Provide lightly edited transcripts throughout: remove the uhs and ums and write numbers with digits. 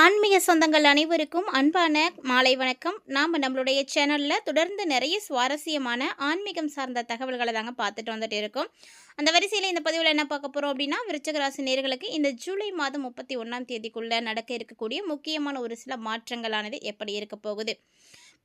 ஆன்மீக சொந்தங்கள் அனைவருக்கும் அன்பான மாலை வணக்கம். நாம் நம்மளுடைய சேனலில் தொடர்ந்து நிறைய சுவாரஸ்யமான ஆன்மீகம் சார்ந்த தகவல்களை தாங்க பார்த்துட்டு வந்துட்டு இருக்கோம். அந்த வரிசையில் இந்த பதிவில் என்ன பார்க்க போகிறோம் அப்படின்னா, விருச்சிக ராசி நேயர்களுக்கு இந்த ஜூலை மாதம் 31ஆம் தேதிக்குள்ளே நடக்க இருக்கக்கூடிய முக்கியமான ஒரு சில மாற்றங்களானது எப்படி இருக்க போகுது,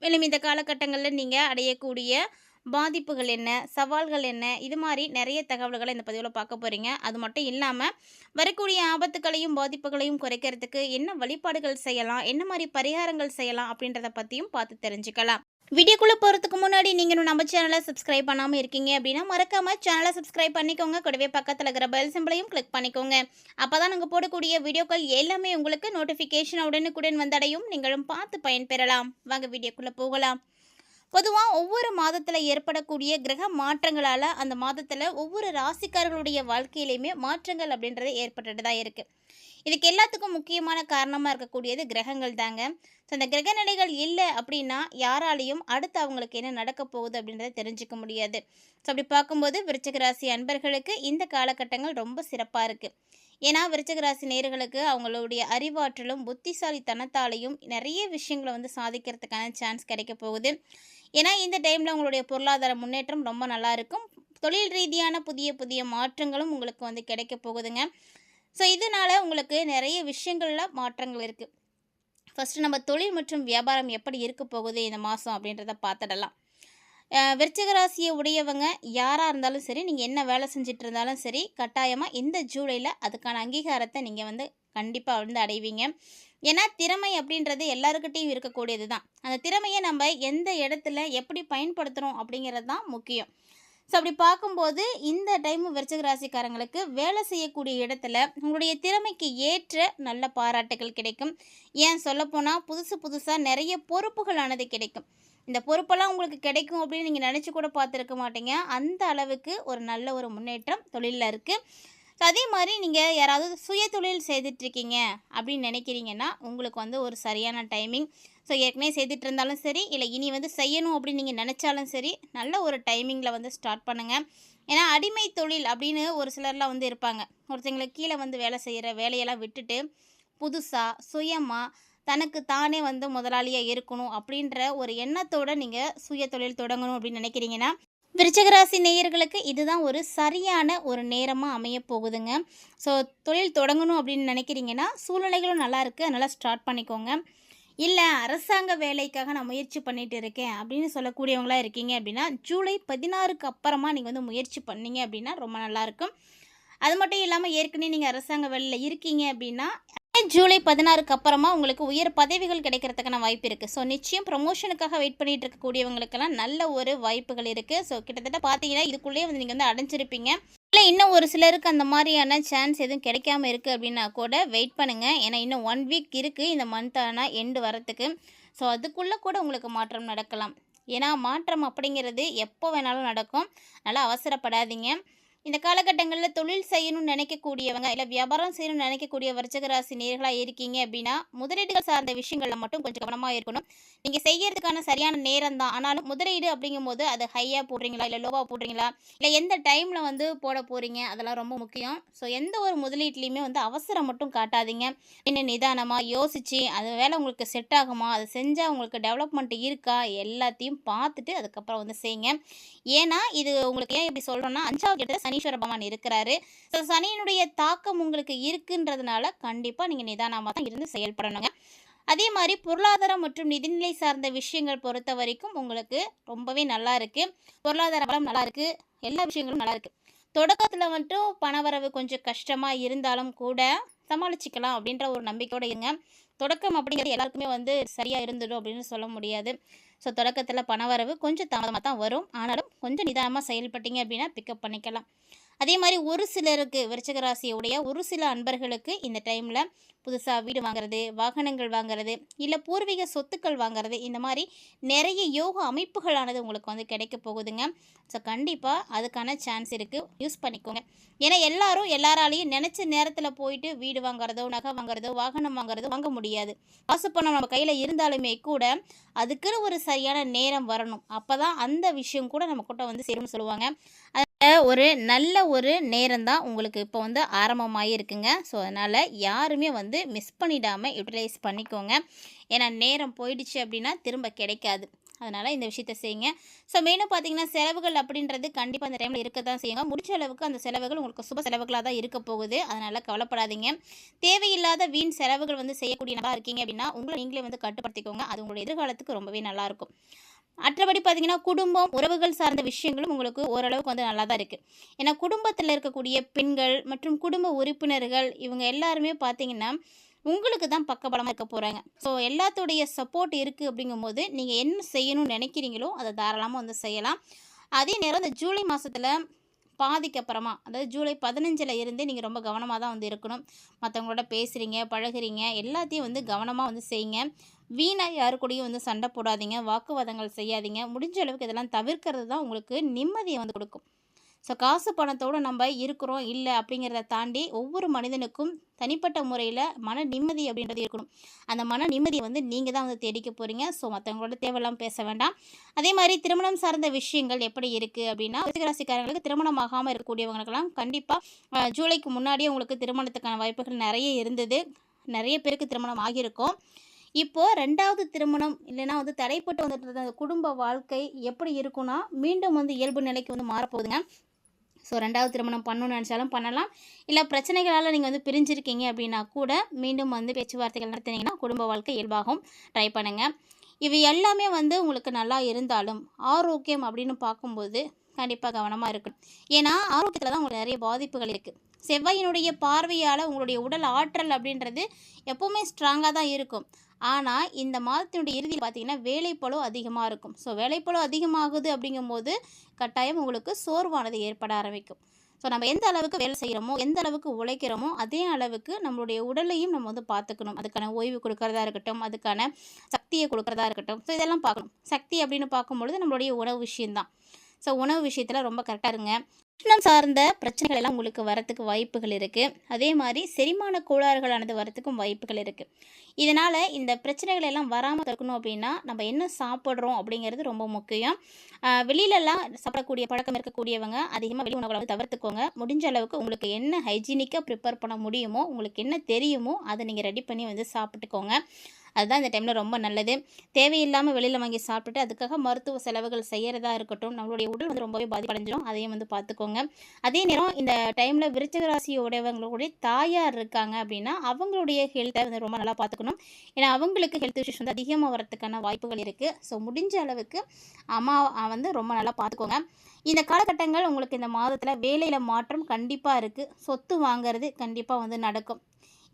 மேலும் இந்த காலகட்டங்களில் நீங்கள் அடையக்கூடிய பாதிப்புகள் என்ன, சவால்கள் என்ன, இது மாதிரி நிறைய தகவல்களை இந்த பதிவில் பார்க்க போகிறீங்க. அது மட்டும் இல்லாமல் வரக்கூடிய ஆபத்துகளையும் பாதிப்புகளையும் குறைக்கிறதுக்கு என்ன வழிபாடுகள் செய்யலாம், என்ன மாதிரி பரிகாரங்கள் செய்யலாம் அப்படின்றத பற்றியும் பார்த்து தெரிஞ்சுக்கலாம். வீடியோக்குள்ளே போகிறதுக்கு முன்னாடி நீங்கள் நம்ம சேனலை சப்ஸ்கிரைப் பண்ணாமல் இருக்கீங்க அப்படின்னா மறக்காமல் சேனலை சப்ஸ்கிரைப் பண்ணிக்கோங்க. கூடவே பக்கத்தில் இருக்கிற பெல் சிம்பிளையும் கிளிக் பண்ணிக்கோங்க. அப்போ தான் நாங்கள் போடக்கூடிய வீடியோக்கள் எல்லாமே உங்களுக்கு நோட்டிஃபிகேஷன் உடனுக்குடன் வந்தடையும், நீங்களும் பார்த்து பயன்பெறலாம். வாங்க வீடியோக்குள்ளே போகலாம். பொதுவாக ஒவ்வொரு மாதத்தில் ஏற்படக்கூடிய கிரக மாற்றங்களால் அந்த மாதத்தில் ஒவ்வொரு ராசிக்காரர்களுடைய வாழ்க்கையிலையுமே மாற்றங்கள் அப்படின்றது ஏற்பட்டுட்டு தான் இருக்குது. இதுக்கு எல்லாத்துக்கும் முக்கியமான காரணமாக இருக்கக்கூடியது கிரகங்கள் தாங்க. ஸோ அந்த கிரக நிலைகள் இல்லை அப்படின்னா யாராலையும் அடுத்து அவங்களுக்கு என்ன நடக்க போகுது அப்படின்றத தெரிஞ்சுக்க முடியாது. ஸோ அப்படி பார்க்கும்போது விருச்சிக ராசி அன்பர்களுக்கு இந்த காலகட்டங்கள் ரொம்ப சிறப்பாக இருக்குது. ஏன்னா விருச்சிக ராசி நேயர்களுக்கு அவங்களுடைய அறிவாற்றலும் புத்திசாலித்தனத்தாலையும் நிறைய விஷயங்களை சாதிக்கிறதுக்கான சான்ஸ் கிடைக்க போகுது. ஏன்னா இந்த டைமில் உங்களுடைய பொருளாதார முன்னேற்றம் ரொம்ப நல்லா இருக்கும். தொழில் ரீதியான புதிய புதிய மாற்றங்களும் உங்களுக்கு கிடைக்க போகுதுங்க. ஸோ இதனால் உங்களுக்கு நிறைய விஷயங்களில் மாற்றங்கள் இருக்குது. ஃபஸ்ட்டு நம்ம தொழில் மற்றும் வியாபாரம் எப்படி இருக்க போகுது இந்த மாதம் அப்படின்றத பார்த்துடலாம். விருச்சிக ராசியை உடையவங்க யாராக இருந்தாலும் சரி, நீங்கள் என்ன வேலை செஞ்சுட்டு இருந்தாலும் சரி, கட்டாயமாக இந்த ஜூலையில் அதுக்கான அங்கீகாரத்தை நீங்கள் கண்டிப்பாக அடைவீங்க. ஏன்னா திறமை அப்படின்றது எல்லாருக்கிட்டையும் இருக்கக்கூடியது தான். அந்த திறமையை நம்ம எந்த இடத்துல எப்படி பயன்படுத்துகிறோம் அப்படிங்கிறது தான் முக்கியம். ஸோ அப்படி பார்க்கும்போது இந்த டைம் விருச்சிக ராசிக்காரங்களுக்கு வேலை செய்யக்கூடிய இடத்துல உங்களுடைய திறமைக்கு ஏற்ற நல்ல பாராட்டுகள் கிடைக்கும். ஏன் சொல்லப்போனால் புதுசாக நிறைய பொறுப்புகளானது கிடைக்கும். இந்த பொறுப்பெல்லாம் உங்களுக்கு கிடைக்கும் அப்படின்னு நீங்கள் நினச்சி கூட பார்த்துருக்க மாட்டீங்க. அந்த அளவுக்கு ஒரு நல்ல ஒரு முன்னேற்றம் தொழிலில் இருக்குது. ஸோ அதே மாதிரி நீங்கள் யாராவது சுய தொழில் செய்துட்ருக்கீங்க அப்படின்னு நினைக்கிறீங்கன்னா உங்களுக்கு ஒரு சரியான டைமிங். ஸோ ஏற்கனவே செய்துட்டு இருந்தாலும் சரி, இல்லை இனி செய்யணும் அப்படின்னு நீங்கள் நினச்சாலும் சரி, நல்ல ஒரு டைமிங்கில் ஸ்டார்ட் பண்ணுங்கள். ஏன்னா அடிமை தொழில் அப்படின்னு ஒரு சிலர்லாம் இருப்பாங்க. ஒருத்தங்களுக்கு கீழே வேலை செய்கிற வேலையெல்லாம் விட்டுட்டு புதுசாக சுயமாக தனக்கு தானே முதலாளியாக இருக்கணும் அப்படின்ற ஒரு எண்ணத்தோடு நீங்கள் சுய தொழில் தொடங்கணும் அப்படின்னு நினைக்கிறீங்கன்னா விருச்சிக ராசி நேயர்களுக்கு இதுதான் ஒரு சரியான ஒரு நேரமாக அமைய போகுதுங்க. ஸோ தொழில் தொடங்கணும் அப்படின்னு நினைக்கிறீங்கன்னா சூழ்நிலைகளும் நல்லா இருக்குது, அதனால் ஸ்டார்ட் பண்ணிக்கோங்க. இல்லை அரசாங்க வேலைக்காக நான் முயற்சி பண்ணிகிட்டு இருக்கேன் அப்படின்னு சொல்லக்கூடியவங்களாக இருக்கீங்க அப்படின்னா ஜூலை 16க்கு அப்புறமா நீங்கள் முயற்சி பண்ணீங்க அப்படின்னா ரொம்ப நல்லாயிருக்கும். அது மட்டும் இல்லாமல் ஏற்கனவே நீங்கள் அரசாங்க வேலையில் இருக்கீங்க அப்படின்னா ஜூலை 16க்கு அப்புறமா உங்களுக்கு உயர் பதவிகள் கிடைக்கிறதுக்கான வாய்ப்பு இருக்குது. ஸோ நிச்சயம் ப்ரமோஷனுக்காக வெயிட் பண்ணிகிட்டு இருக்கக்கூடியவங்களுக்கெல்லாம் நல்ல ஒரு வாய்ப்புகள் இருக்குது. ஸோ கிட்டத்தட்ட பார்த்தீங்கன்னா இதுக்குள்ளேயே நீங்கள் அடைஞ்சிருப்பீங்க. இல்லை இன்னும் ஒரு சிலருக்கு அந்த மாதிரியான சான்ஸ் எதுவும் கிடைக்காம இருக்குது அப்படின்னா கூட வெயிட் பண்ணுங்கள். ஏன்னா இன்னும் 1 வீக் இருக்குது இந்த மந்த் ஆனால் எண்டு வரத்துக்கு. ஸோ அதுக்குள்ளே கூட உங்களுக்கு மாற்றம் நடக்கலாம். ஏன்னா மாற்றம் அப்படிங்கிறது எப்போ வேணாலும் நடக்கும். நல்லா அவசரப்படாதீங்க. இந்த காலகட்டங்களில் தொழில் செய்யணும்னு நினைக்கக்கூடியவங்க இல்லை வியாபாரம் செய்யணும்னு நினைக்கக்கூடிய விருச்சிக ராசி நேயர்களாக இருக்கீங்க அப்படின்னா முதலீடுகள் சார்ந்த விஷயங்களில் மட்டும் கொஞ்சம் கவனமாக இருக்கணும். நீங்கள் செய்யறதுக்கான சரியான நேரம் தான், ஆனாலும் முதலீடு அப்படிங்கும்போது அது ஹையாக போடுறீங்களா இல்லை லோவாக போடுறீங்களா, இல்லை எந்த டைமில் போட போகிறீங்க, அதெல்லாம் ரொம்ப முக்கியம். ஸோ எந்த ஒரு முதலீட்லேயுமே அவசரம் மட்டும் காட்டாதீங்க. இன்னும் நிதானமாக யோசித்து அது வேலை உங்களுக்கு செட் ஆகுமா, அது செஞ்சால் உங்களுக்கு டெவலப்மெண்ட் இருக்கா, எல்லாத்தையும் பார்த்துட்டு அதுக்கப்புறம் செய்யுங்க. ஏன்னா இது உங்களுக்கு ஏன் இப்படி சொல்கிறோன்னா 5வது இடத்துல சனீஸ்வர பகவான் இருக்கிறாரு. ஸோ சனியினுடைய தாக்கம் உங்களுக்கு இருக்குன்றதுனால கண்டிப்பாக நீங்கள் நிதானமாக தான் இருந்து செயல்படணுங்க. அதே மாதிரி பொருளாதாரம் மற்றும் நிதிநிலை சார்ந்த விஷயங்கள் பொறுத்த வரைக்கும் உங்களுக்கு ரொம்பவே நல்லா இருக்குது. பொருளாதார பலம் நல்லா இருக்குது, எல்லா விஷயங்களும் நல்லா இருக்குது. தொடக்கத்தில் மட்டும் பணவரவு கொஞ்சம் கஷ்டமாக இருந்தாலும் கூட சமாளிச்சிக்கலாம் அப்படின்ற ஒரு நம்பிக்கையோடு இருங்க. தொடக்கம் அப்படிங்கிறது எல்லாருக்குமே சரியாக இருந்துடும் அப்படின்னு சொல்ல முடியாது. ஸோ தொடக்கத்தில் பணவரவு கொஞ்சம் தாமதமாக தான் வரும், ஆனாலும் கொஞ்சம் நிதானமாக செயல்பட்டீங்க அப்படின்னா பிக்கப் பண்ணிக்கலாம். அதே மாதிரி ஒரு சிலருக்கு விருச்சிக ராசியுடைய ஒரு சில அன்பர்களுக்கு இந்த டைமில் புதுசாக வீடு வாங்குறது, வாகனங்கள் வாங்குறது, இல்லை பூர்வீக சொத்துக்கள் வாங்குறது, இந்த மாதிரி நிறைய யோக அமைப்புகளானது உங்களுக்கு கிடைக்க போகுதுங்க. ஸோ கண்டிப்பாக அதுக்கான சான்ஸ் இருக்குது, யூஸ் பண்ணிக்கோங்க. ஏன்னா எல்லாராலையும் நினச்ச நேரத்தில் போயிட்டு வீடு வாங்குறதோ நகை வாங்குறதோ வாகனம் வாங்குறதோ வாங்க முடியாது. காசு பணம் நம்ம கையில் இருந்தாலுமே கூட அதுக்குன்னு ஒரு சரியான நேரம் வரணும். அப்போ தான் அந்த விஷயம் கூட நம்ம கிட்ட சேரும்னு சொல்லுவாங்க. ஒரு நல்ல ஒரு நேரம் தான் உங்களுக்கு இப்போ வந்து ஆரம்பமாயிருக்குங்க. ஸோ, அதனால் யாருமே வந்து மிஸ் பண்ணிடாமல் யூட்டிலைஸ் பண்ணிக்கோங்க. ஏன்னா நேரம் போயிடுச்சு அப்படின்னா திரும்ப கிடைக்காது. அதனால் இந்த விஷயத்த செய்யுங்க. ஸோ, மேலும் பார்த்தீங்கன்னா செலவுகள் அப்படின்றது கண்டிப்பாக அந்த டைமில் இருக்க தான் செய்யுங்க. முடிஞ்ச அளவுக்கு அந்த செலவுகள் உங்களுக்கு சுப செலவுகளாக தான் இருக்க போகுது. அதனால் கவலைப்படாதீங்க. தேவையில்லாத வீண் செலவுகள் வந்து செய்யக்கூடிய நபராக இருக்கீங்க அப்படின்னா உங்களை நீங்களே வந்து கட்டுப்படுத்திக்கோங்க. அது உங்களுடைய எதிர்காலத்துக்கு ரொம்பவே நல்லாயிருக்கும். மற்றபடி பார்த்தீங்கன்னா, குடும்பம், உறவுகள் சார்ந்த விஷயங்களும் உங்களுக்கு ஓரளவுக்கு வந்து நல்லா தான் இருக்கு. ஏன்னா, குடும்பத்தில இருக்கக்கூடிய பெண்கள் மற்றும் குடும்ப உறுப்பினர்கள் இவங்க எல்லாருமே பார்த்தீங்கன்னா, உங்களுக்கு தான் பக்கபலமா இருக்க போறாங்க. ஸோ, எல்லாத்துடைய சப்போர்ட் இருக்கு அப்படிங்கும்போது, நீங்க என்ன செய்யணும்னு நெனைக்கிறீங்களோ, அத தாராளமா வந்து செய்யலாம். அதே நேரம் இந்த ஜூலை மாசத்தில பாதிக்கு அப்புறமா, அதாவது ஜூலை 15ல இருந்து நீங்க ரொம்ப கவனமா தான் வந்து இருக்கணும். மத்தவங்களோட பேசுறீங்க, பழகுறீங்க, எல்லாத்தையும் வந்து கவனமா வந்து செய்யுங்க. வீணா யாரு கூடயும் வந்து சண்டை போடாதீங்க, வாக்குவாதங்கள் செய்யாதீங்க. முடிஞ்ச அளவுக்கு இதெல்லாம் தவிர்க்கிறது தான் உங்களுக்கு நிம்மதிய வந்து கொடுக்கும். ஸோ, காசு பணத்தோட நம்ம இருக்கிறோம், இல்ல அப்படிங்கிறத தாண்டி ஒவ்வொரு மனிதனுக்கும் தனிப்பட்ட முறையில மன நிம்மதி அப்படின்றது இருக்கணும். அந்த மன நிம்மதிய வந்து நீங்க தான் வந்து தேடிக்க போறீங்க. ஸோ, மத்தவங்களோட தேவையில்லாம பேச வேண்டாம். அதே மாரி திருமணம் சார்ந்த விஷயங்கள் எப்படி இருக்கு அப்படின்னா, விருச்சிக ராசிக்காரங்களுக்கு திருமணம் ஆகாம இருக்கக்கூடியவங்களுக்கெல்லாம் கண்டிப்பா ஜூலைக்கு முன்னாடியே உங்களுக்கு திருமணத்துக்கான வாய்ப்புகள் நெறைய இருந்தது. நெறைய பேருக்கு திருமணம் ஆகியிருக்கும். இப்போ 2வது திருமணம் இல்லைன்னா வந்து தடைப்பட்டு வந்துட்டு இருந்த அந்த குடும்ப வாழ்க்கை எப்படி இருக்கும்னா, மீண்டும் வந்து இயல்பு நிலைக்கு வந்து மாறப்போகுதுங்க. ஸோ, 2வது திருமணம் பண்ணணும்னு நெனச்சாலும் பண்ணலாம். இல்ல பிரச்சனைகளால நீங்க வந்து பிரிஞ்சிருக்கீங்க அப்படின்னா கூட, மீண்டும் வந்து பேச்சுவார்த்தைகள் நடத்துனீங்கன்னா, குடும்ப வாழ்க்கை இயல்பாகும். ட்ரை பண்ணுங்க. இவை எல்லாமே வந்து உங்களுக்கு நல்லா இருந்தாலும், ஆரோக்கியம் அப்படின்னு பார்க்கும்போது, கண்டிப்பா கவனமா இருக்கணும். ஏன்னா, ஆரோக்கியத்தில தான் உங்களுக்கு நெறைய பாதிப்புகள் இருக்கு. செவ்வாயினுடைய பார்வையால உங்களுடைய உடல் ஆற்றல் அப்படின்றது எப்பவுமே ஸ்ட்ராங்கா தான் இருக்கும். ஆனா, இந்த மாதத்தினுடைய இறுதியில பார்த்தீங்கன்னா, வேலைப்பளு அதிகமா இருக்கும். ஸோ, வேலைப்பளு அதிகமாகுது அப்படிங்கும்போது, கட்டாயம் உங்களுக்கு சோர்வானது ஏற்பட ஆரம்பிக்கும். ஸோ, நம்ம எந்த அளவுக்கு வேலை செய்கிறோமோ, எந்த அளவுக்கு உழைக்கிறோமோ, அதே அளவுக்கு நம்மளுடைய உடலையும் நம்ம வந்து பார்த்துக்கணும். அதுக்கான ஓய்வு கொடுக்கறதா இருக்கட்டும், அதுக்கான சக்திய கொடுக்கறதா இருக்கட்டும். ஸோ, இதெல்லாம் பார்க்கணும். சக்தி அப்படின்னு பார்க்கும்பொழுது நம்மளுடைய உணவு விஷயம் தான். ஸோ, உணவு விஷயத்தில ரொம்ப கரெக்ட்டா இருங்க. உஷ்ணம் சார்ந்த பிரச்சனைகள் எல்லாம் உங்களுக்கு வரத்துக்கு வாய்ப்புகள் இருக்கு. அதே மாரி செரிமான கோளாறுகளானது வரத்துக்கும் வாய்ப்புகள் இருக்கு. இதனால இந்த பிரச்சனைகள் எல்லாம் வராம தடுக்கணும் அப்படின்னா, நம்ம என்ன சாப்பிடுறோம் அப்படிங்கிறது ரொம்ப முக்கியம். வெளியிலலாம் சாப்பிடக்கூடிய பழக்கம் இருக்கக்கூடியவங்க அதிகமா வெளி உணவுகள வந்து தவிர்த்துக்கோங்க. முடிஞ்ச அளவுக்கு உங்களுக்கு என்ன ஹைஜீனிக்கா ப்ரிப்பேர் பண்ண முடியுமோ, உங்களுக்கு என்ன தெரியுமோ, அத நீங்க ரெடி பண்ணி வந்து சாப்பிட்டுக்கோங்க. அதுதான் இந்த டைம்ல ரொம்ப நல்லது. தேவையில்லாம வெளியில வாங்கி சாப்பிட்டுட்டு, அதுக்காக மருத்துவ செலவுகள் செய்யறதா இருக்கட்டும், நம்மளுடைய உடல் வந்து ரொம்பவே பாதிப்படைஞ்சிரும். அதையும் வந்து பார்த்துக்கோங்க. அதே நேரம் இந்த டைம்ல விருச்சிக ராசி உடையவங்களுடைய தாயார் இருக்காங்க அப்படின்னா, அவங்களுடைய ஹெல்த்த வந்து ரொம்ப நல்லா பார்த்துக்கணும். ஏன்னா, அவங்களுக்கு ஹெல்த் இஷ்யூஸ் வந்து அதிகமா வரதுக்கான வாய்ப்புகள் இருக்கு. ஸோ, முடிஞ்ச அளவுக்கு அம்மா வந்து ரொம்ப நல்லா பார்த்துக்கோங்க. இந்த காலகட்டங்கள் உங்களுக்கு இந்த மாதத்துல வேலையில மாற்றம் கண்டிப்பா இருக்கு. சொத்து வாங்குறது கண்டிப்பா வந்து நடக்கும்.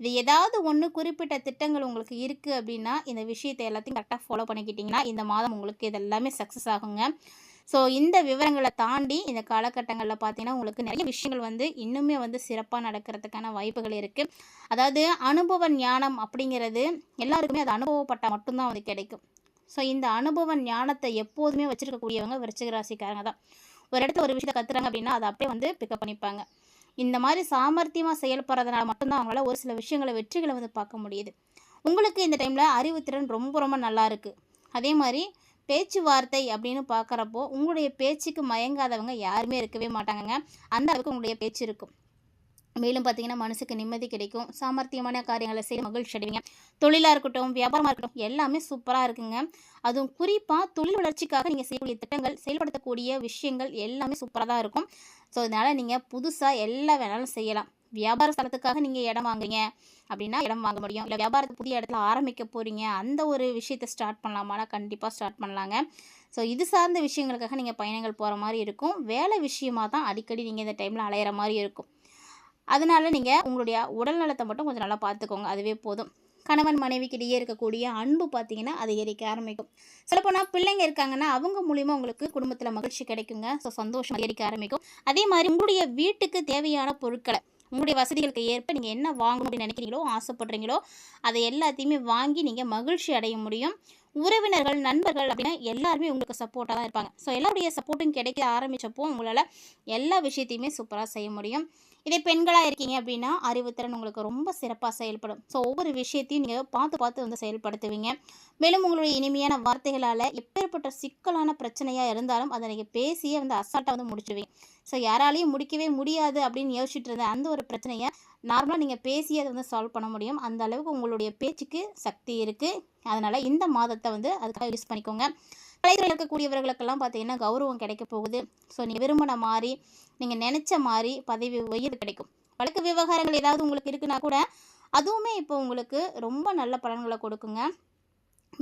இது ஏதாவது ஒண்ணு குறிப்பிட்ட திட்டங்கள் உங்களுக்கு இருக்கு அப்படின்னா, இந்த விஷயத்த எல்லாத்தையும் கரெக்ட்டா ஃபாலோ பண்ணிக்கிட்டீங்கன்னா, இந்த மாதம் உங்களுக்கு இது எல்லாமே சக்சஸ் ஆகுங்க. ஸோ, இந்த விவரங்கள தாண்டி இந்த காலகட்டங்கள்ல பார்த்தீங்கன்னா, உங்களுக்கு நெறைய விஷயங்கள் வந்து இன்னுமே வந்து சிறப்பா நடக்கிறதுக்கான வாய்ப்புகள் இருக்கு. அதாவது அனுபவ ஞானம் அப்படிங்கிறது எல்லாருக்குமே அது அனுபவப்பட்டா மட்டும் தான் வந்து கிடைக்கும். ஸோ, இந்த அனுபவ ஞானத்த எப்போதுமே வச்சிருக்கக்கூடியவங்க விருச்சிக ராசிக்காரங்க தான். ஒரு இடத்துல ஒரு விஷயத்த கத்துறாங்க அப்படின்னா, அத அப்படியே வந்து பிக்கப் பண்ணிப்பாங்க. இந்த மாரி சாமர்த்தியமா செயல்படுறதுனால மட்டும் தான் அவங்களால ஒரு சில விஷயங்கள வெற்றிகள வந்து பார்க்க முடியுது. உங்களுக்கு இந்த டைம்ல அறிவுத்திறன் ரொம்ப ரொம்ப நல்லா இருக்கு. அதே மாரி பேச்சுவார்த்தை அப்படின்னு பார்க்குறப்போ, உங்களுடைய பேச்சுக்கு மயங்காதவங்க யாருமே இருக்கவே மாட்டாங்கங்க. அந்த அளவுக்கு உங்களுடைய பேச்சு இருக்கும். மேலும் பார்த்தீங்கன்னா, மனசுக்கு நிம்மதி கிடைக்கும். சாமர்த்தியமான காரியங்கள செய்து மகிழ்ச்சி அடைவீங்க. தொழிலா இருக்கட்டும், வியாபாரமா இருக்கட்டும், எல்லாமே சூப்பரா இருக்குங்க. அதுவும் குறிப்பா தொழில் வளர்ச்சிக்காக நீங்க செய்யக்கூடிய திட்டங்கள், செயல்படுத்தக்கூடிய விஷயங்கள் எல்லாமே சூப்பரா தான் இருக்கும். ஸோ, இதனால நீங்க புதுசா எல்லா வேணாலும் செய்யலாம். வியாபார ஸ்தலத்துக்காக நீங்க இடம் வாங்குறீங்க அப்படின்னா, இடம் வாங்க முடியும். இல்ல வியாபாரத்த புதிய இடத்துல ஆரம்பிக்க போறீங்க, அந்த ஒரு விஷயத்த ஸ்டார்ட் பண்ணலாமான்னா, கண்டிப்பா ஸ்டார்ட் பண்ணலாங்க. ஸோ, இது சார்ந்த விஷயங்களுக்காக நீங்க பயணங்கள் போற மாரி இருக்கும். வேலை விஷயமா தான் அடிக்கடி நீங்க இந்த டைம்ல அலையிற மாரி இருக்கும். அதனால நீங்க உங்களுடைய உடல் நலத்த மட்டும் கொஞ்சம் நல்லா பார்த்துக்கோங்க. அதுவே போதும். கணவன் மனைவிக்கு இடையே இருக்கக்கூடிய அன்பு பார்த்தீங்கன்னா, அதிகரிக்க ஆரம்பிக்கும். சொல்லப்போனா பிள்ளைங்க இருக்காங்கன்னா, அவங்க மூலியமா உங்களுக்கு குடும்பத்தில மகிழ்ச்சி கிடைக்குங்க. ஸோ, சந்தோஷம் அதிகரிக்க ஆரம்பிக்கும். அதே மாரி உங்களுடைய வீட்டுக்கு தேவையான பொருட்கள, உங்களுடைய வசதிகளுக்கு ஏற்ப நீங்க என்ன வாங்கணும் அப்படின்னு நினைக்கிறீங்களோ, ஆசைப்படுறீங்களோ, அதை எல்லாத்தையுமே வாங்கி நீங்க மகிழ்ச்சி அடைய முடியும். உறவினர்கள், நண்பர்கள் அப்படின்னா எல்லாருமே உங்களுக்கு சப்போர்ட்டா தான் இருப்பாங்க. ஸோ, எல்லாருடைய சப்போர்ட்டும் கிடைக்க ஆரம்பிச்சப்போ, உங்களால எல்லா விஷயத்தையுமே சூப்பரா செய்ய முடியும். இதே பெண்களா இருக்கீங்க அப்படின்னா, அறிவுத்திறன் உங்களுக்கு ரொம்ப சிறப்பா செயல்படும். ஸோ ஒவ்வொரு விஷயத்தையும் நீங்க பார்த்து பார்த்து வந்து செயல்படுத்துவீங்க. மேலும் உங்களுடைய இனிமையான வார்த்தைகளால எப்பேற்பட்ட சிக்கலான பிரச்சனையா இருந்தாலும், அத நீங்க பேசியே வந்து அசால்ட்டா வந்து முடிச்சுருவீங்க. ஸோ யாராலயும் முடிக்கவே முடியாது அப்படின்னு யோசிச்சுட்டு இருந்த அந்த ஒரு பிரச்சனைய நார்மலா நீங்க பேசியே அத வந்து சால்வ் பண்ண முடியும். அந்த அளவுக்கு உங்களுடைய பேச்சுக்கு சக்தி இருக்கு. அதனால இந்த மாதத்த வந்து அதுக்காக யூஸ் பண்ணிக்கோங்க. கலைத்துறையில இருக்கக்கூடியவர்களுக்கெல்லாம் பார்த்தீங்கன்னா, கௌரவம் கிடைக்க போகுது. ஸோ நீங்க விரும்பின மாரி, நீங்க நெனச்ச மாரி பதவி உயர்வு கிடைக்கும். வழக்கு விவகாரங்கள் ஏதாவது உங்களுக்கு இருக்குன்னா கூட, அதுவுமே இப்போ உங்களுக்கு ரொம்ப நல்ல பலன்கள கொடுக்குங்க.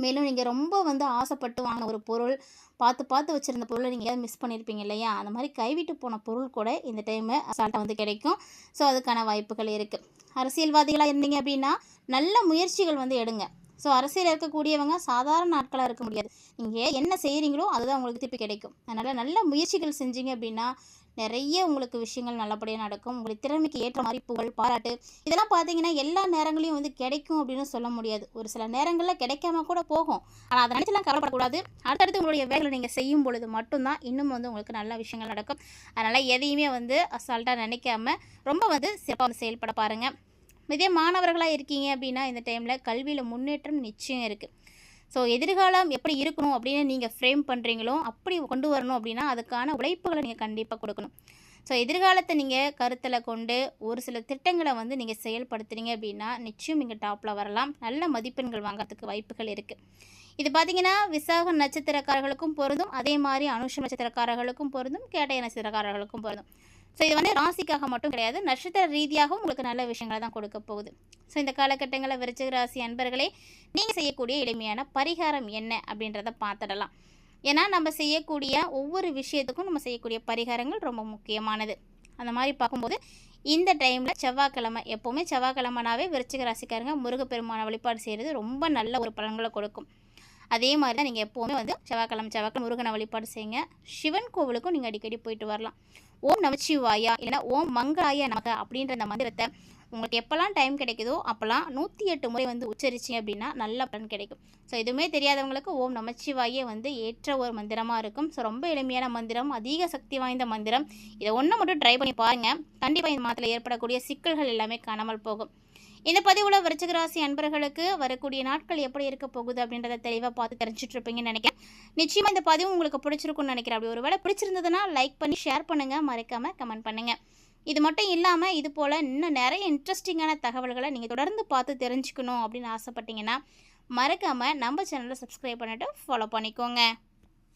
மேலும் நீங்க ரொம்ப வந்து ஆசைப்பட்டு வாங்கின ஒரு பொருள், பார்த்து பார்த்து வச்சிருந்த பொருள நீங்க எங்கேயாவது மிஸ் பண்ணியிருப்பீங்க இல்லையா? அந்த மாரி கைவிட்டு போன பொருள் கூட இந்த டைமு அசால்ட்டா வந்து கிடைக்கும். ஸோ அதுக்கான வாய்ப்புகள் இருக்கு. அரசியல்வாதிகளா இருந்தீங்க அப்படின்னா, நல்ல முயற்சிகள் வந்து எடுங்க. ஸோ அரசியல்ல இருக்கக்கூடியவங்க சாதாரண ஆட்களா இருக்க முடியாது. நீங்க என்ன செய்றீங்களோ, அதுதான் உங்களுக்கு திருப்பி கிடைக்கும். அதனால நல்ல முயற்சிகள் செஞ்சீங்க அப்படின்னா, நெறைய உங்களுக்கு விஷயங்கள் நல்லபடியா நடக்கும். உங்களுடைய திறமைக்கு ஏற்ற மாரி புகழ், பாராட்டு இதெல்லாம் பார்த்தீங்கன்னா, எல்லா நேரங்களையும் வந்து கிடைக்கும் அப்படின்னு சொல்ல முடியாது. ஒரு சில நேரங்கள்ல கிடைக்காம கூட போகும். ஆனா அத நினைச்சுலாம் கவலைப்படக்கூடாது. அடுத்தடுத்து உங்களுடைய வேலைகள நீங்க செய்யும் பொழுது மட்டும் தான் இன்னும் வந்து உங்களுக்கு நல்ல விஷயங்கள் நடக்கும். அதனால எதையுமே வந்து அசால்ட்டா நினைக்காம, ரொம்ப வந்து சிறப்பா வந்து செயல்பட பாருங்க. இதே மாணவர்களா இருக்கீங்க அப்படின்னா, இந்த டைம்ல கல்வியில முன்னேற்றம் நிச்சயம் இருக்கு. ஸோ எதிர்காலம் எப்படி இருக்கணும் அப்படின்னு நீங்கள் ஃப்ரேம் பண்ணுறீங்களோ, அப்படி கொண்டு வரணும் அப்படின்னா, அதுக்கான உழைப்புகளை நீங்கள் கண்டிப்பாக கொடுக்கணும். ஸோ எதிர்காலத்தை நீங்கள் கருத்தில் கொண்டு ஒரு சில திட்டங்களை வந்து நீங்கள் செயல்படுத்துறீங்க அப்படின்னா, நிச்சயம் நீங்கள் டாப்பில் வரலாம். நல்ல மதிப்பெண்கள் வாங்குறதுக்கு வாய்ப்புகள் இருக்குது. இது பார்த்தீங்கன்னா, விசாக நட்சத்திரக்காரர்களுக்கும் பொருந்தும். அதே மாதிரி அனுஷம் நட்சத்திரக்காரர்களுக்கும் பொருந்தும். கேட்டய நட்சத்திரக்காரர்களுக்கும் பொருந்தும். ஸோ இது வந்து ராசிக்காக மட்டும் கிடையாது. நட்சத்திர ரீதியாகவும் உங்களுக்கு நல்ல விஷயங்கள தான் கொடுக்க போகுது. ஸோ இந்த காலகட்டங்களில் விருச்சிக ராசி அன்பர்களே, நீங்கள் செய்யக்கூடிய எளிமையான பரிகாரம் என்ன அப்படின்றத பார்த்துடலாம். ஏன்னா நம்ம செய்யக்கூடிய ஒவ்வொரு விஷயத்துக்கும் நம்ம செய்யக்கூடிய பரிகாரங்கள் ரொம்ப முக்கியமானது. அந்த மாதிரி பார்க்கும்போது இந்த டைமில் செவ்வாய்க்கிழமை எப்போவுமே செவ்வாய்க்கிழமைனாவே விருச்சிக ராசிக்காரங்க முருகப்பெருமான வழிபாடு செய்கிறது ரொம்ப நல்ல ஒரு பலன்களை கொடுக்கும். அதே மாதிரி தான் நீங்கள் எப்போவுமே வந்து செவ்வாய்க்கிழமை முருகனை வழிபாடு செய்யுங்க. சிவன் கோவிலுக்கும் நீங்கள் அடிக்கடி போயிட்டு வரலாம். ஓம் நமச்சிவாயா இல்லைன்னா ஓம் மங்களாய நமக அப்படின்ற அந்த மந்திரத்தை உங்களுக்கு எப்போல்லாம் டைம் கிடைக்குதோ அப்போல்லாம் 108 முறை வந்து உச்சரிச்சிங்க அப்படின்னா நல்ல பலன் கிடைக்கும். ஸோ எதுவுமே தெரியாதவங்களுக்கு ஓம் நமச்சிவாயே வந்து ஏற்ற ஒரு மந்திரமாக இருக்கும். ஸோ ரொம்ப எளிமையான மந்திரம், அதிக சக்தி வாய்ந்த மந்திரம். இதை ஒன்று மட்டும் ட்ரை பண்ணி பாருங்கள். கண்டிப்பாக இந்த மாதத்தில் ஏற்படக்கூடிய சிக்கல்கள் எல்லாமே காணாமல் போகும். இந்த பதிவில் விருச்சிக ராசி அன்பர்களுக்கு வரக்கூடிய நாட்கள் எப்படி இருக்க போகுது அப்படின்றத தெளிவாக பார்த்து தெரிஞ்சுட்டு இருப்பீங்கன்னு நினைக்கிறேன். நிச்சயமாக இந்த பதிவு உங்களுக்கு பிடிச்சிருக்குன்னு நினைக்கிறேன். அப்படி ஒரு வேளை பிடிச்சிருந்ததுன்னா லைக் பண்ணி ஷேர் பண்ணுங்கள், மறக்காமல் கமெண்ட் பண்ணுங்கள். இது மட்டும் இல்லாமல் இது போல் இன்னும் நிறைய இன்ட்ரெஸ்டிங்கான தகவல்களை நீங்கள் தொடர்ந்து பார்த்து தெரிஞ்சுக்கணும் அப்படின்னு ஆசைப்பட்டீங்கன்னா மறக்காமல் நம்ம சேனலை சப்ஸ்கிரைப் பண்ணிவிட்டு ஃபாலோ பண்ணிக்கோங்க.